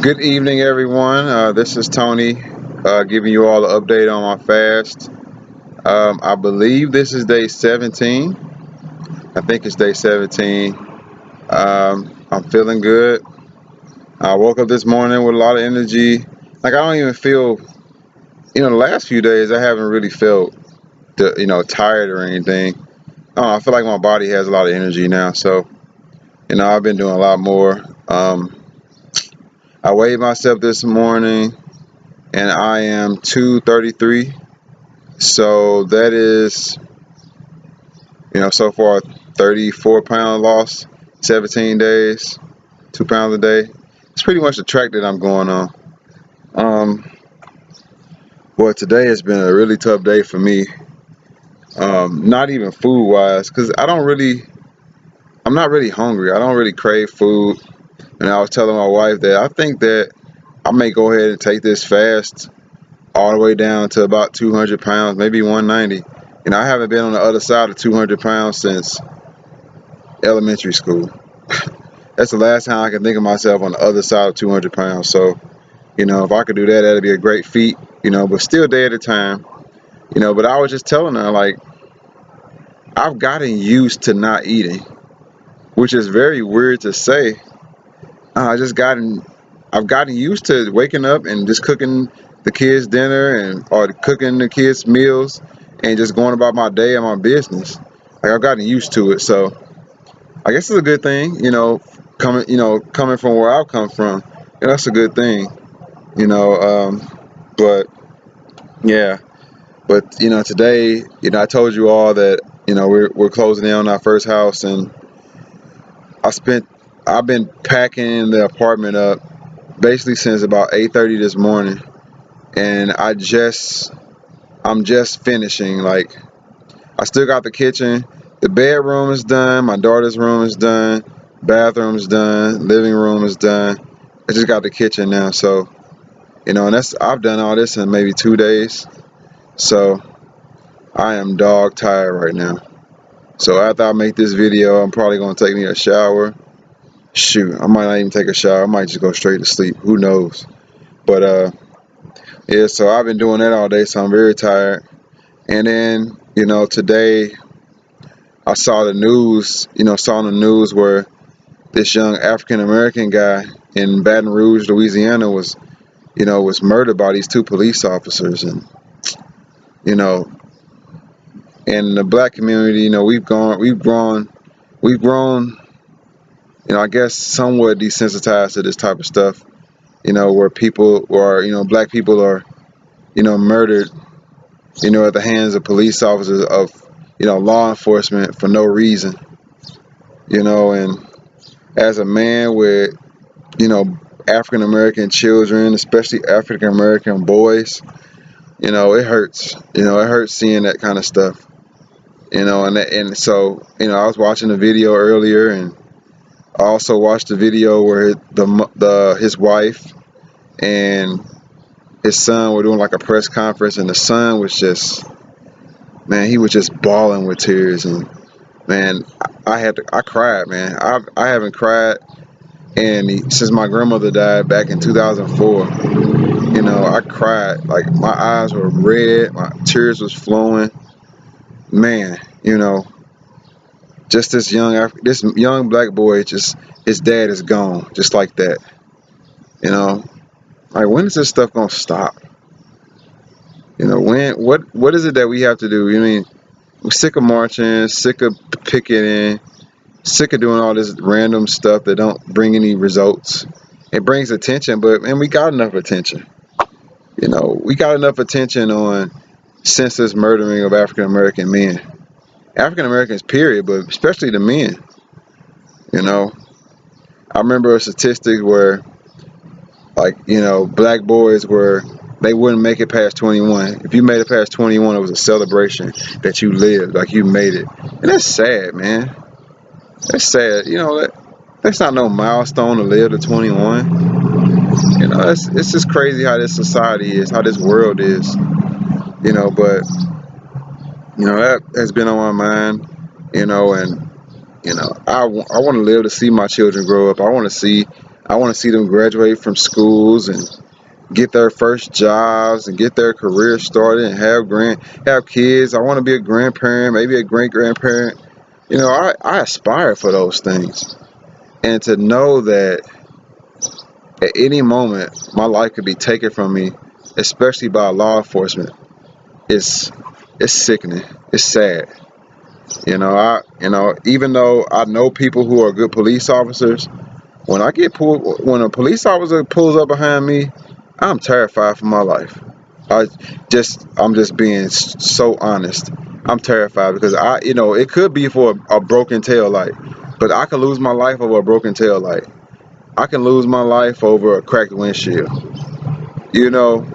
Good evening, everyone. This is Tony giving you all the update on my fast. I believe this is day 17. I think it's day 17. I'm feeling good. I woke up this morning with a lot of energy. Like, I don't even feel, the last few days I haven't really felt, tired or anything. I feel like my body has a lot of energy now. So, I've been doing a lot more. I weighed myself this morning and I am 233. So that is, so far 34-pound loss, 17 days, 2 pounds a day. It's pretty much the track that I'm going on. Well, today has been a really tough day for me. Not even food wise, because I'm not really hungry. I don't really crave food. And I was telling my wife that I think that I may go ahead and take this fast all the way down to about 200 pounds, maybe 190. I haven't been on the other side of 200 pounds since elementary school. That's the last time I can think of myself on the other side of 200 pounds. So, if I could do that, that'd be a great feat, but still day at a time, but I was just telling her, like, I've gotten used to not eating, which is very weird to say. I've gotten used to waking up and just cooking the kids dinner or cooking the kids meals and just going about my day and my business. Like, I've gotten used to it. So I guess it's a good thing, coming from where I've come from. That's a good thing, but yeah, but today, I told you all that, we're closing in on our first house, and I've been packing the apartment up basically since about 8:30 this morning, and I'm just finishing. Like, I still got the kitchen, the bedroom is done, my daughter's room is done, bathroom is done, living room is done. I just got the kitchen now, so and I've done all this in maybe 2 days, so I am dog tired right now. So after I make this video, I'm probably gonna take me a shower. Shoot, I might not even take a shower. I might just go straight to sleep. Who knows? But yeah. So I've been doing that all day, so I'm very tired. And then today I saw the news. Saw on the news where this young African American guy in Baton Rouge, Louisiana, was murdered by these two police officers, and you know, in the black community, we've grown, I guess somewhat desensitized to this type of stuff, where people or, black people are, murdered, at the hands of police officers of, law enforcement for no reason, and as a man with, African American children, especially African American boys, it hurts. It hurts seeing that kind of stuff. And so I was watching the video earlier, and I also watched the video where his wife and his son were doing like a press conference, and the son was just, man, he was just bawling with tears, and man, I cried, man. I haven't cried since my grandmother died back in 2004. I cried, like my eyes were red, my tears was flowing, man. Just this young black boy, just his dad is gone, just like that. Like, when is this stuff gonna stop? What is it that we have to do? We're sick of marching, sick of picketing, sick of doing all this random stuff that don't bring any results. It brings attention, but man, we got enough attention. We got enough attention on senseless murdering of African American men, African Americans, period, but especially the men. I remember a statistic where, like, black boys they wouldn't make it past 21. If you made it past 21, it was a celebration that you lived, like you made it. And that's sad, man. That's sad. That's not no milestone to live to 21. It's just crazy how this society is, how this world is. But that has been on my mind. And I want to live to see my children grow up. I want to see I want to see them graduate from schools and get their first jobs and get their career started and have kids. I want to be a grandparent, maybe a great grandparent. I aspire for those things. And to know that at any moment my life could be taken from me, especially by law enforcement, it's it's sickening. It's sad. Even though I know people who are good police officers, when a police officer pulls up behind me, I'm terrified for my life. I'm just being so honest. I'm terrified because it could be for a broken tail light, but I could lose my life over a broken tail light. I can lose my life over a cracked windshield. You know,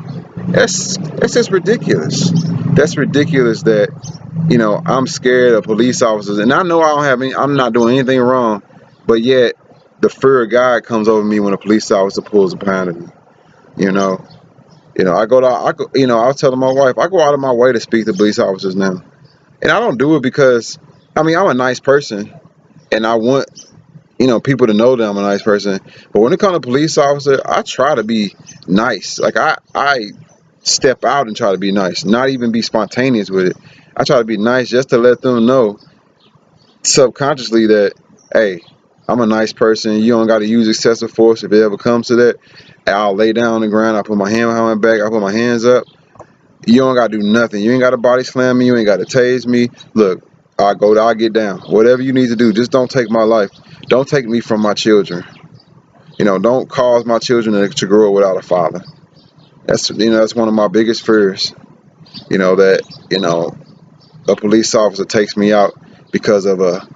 that's just ridiculous. That's ridiculous that I'm scared of police officers, and I know I'm not doing anything wrong, but yet the fear of God comes over me when a police officer pulls behind me. You know, I was telling my wife, I go out of my way to speak to police officers now, and I don't do it because, I'm a nice person, and I want people to know that I'm a nice person. But when it comes to police officer, I try to be nice. Like I step out and try to be nice, not even be spontaneous with it. I try to be nice just to let them know subconsciously that, hey, I'm a nice person. You don't got to use excessive force if it ever comes to that. I'll lay down on the ground. I put my hand behind my back. I put my hands up. You don't got to do nothing. You ain't got to body slam me. You ain't got to tase me. Look, I'll get down. Whatever you need to do, just don't take my life. Don't take me from my children. Don't cause my children to grow up without a father. That's one of my biggest fears. That a police officer takes me out because of a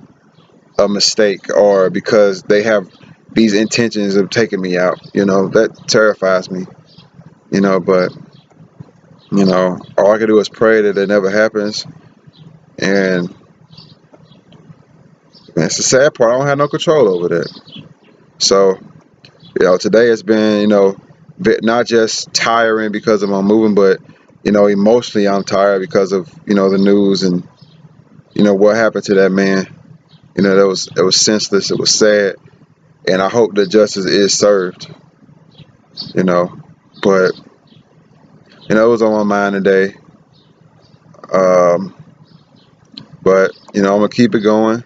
mistake, or because they have these intentions of taking me out. That terrifies me. But all I can do is pray that it never happens. And it's the sad part. I don't have no control over that. So today has been not just tiring because of my moving, but emotionally I'm tired because of the news and what happened to that man. It was senseless. It was sad, and I hope that justice is served. But it was on my mind today. Um, but I'm gonna keep it going.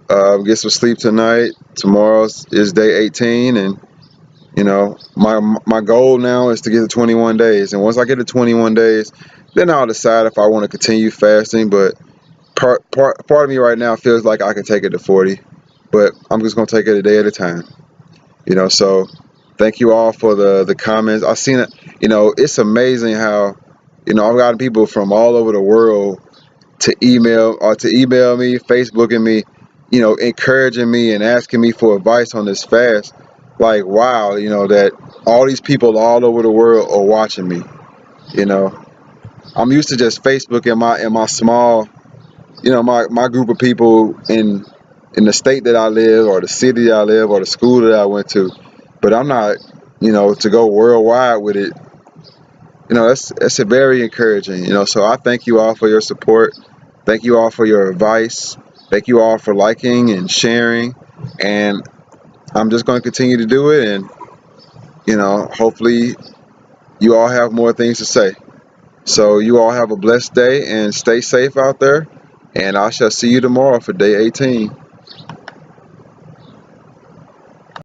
Get some sleep tonight. Tomorrow is day 18, and my goal now is to get to 21 days. And once I get to 21 days, then I'll decide if I want to continue fasting. But part of me right now feels like I can take it to 40, but I'm just gonna take it a day at a time. So thank you all for the comments. I've seen it. It's amazing how I've gotten people from all over the world to email me, Facebooking me, encouraging me and asking me for advice on this fast. Like, wow, that all these people all over the world are watching me. I'm used to just Facebook in my small, my group of people in the state that I live, or the city that I live, or the school that I went to. But I'm not, to go worldwide with it. That's a very encouraging. So I thank you all for your support. Thank you all for your advice. Thank you all for liking and sharing. And I'm just going to continue to do it. And hopefully you all have more things to say. So you all have a blessed day and stay safe out there. And I shall see you tomorrow for day 18.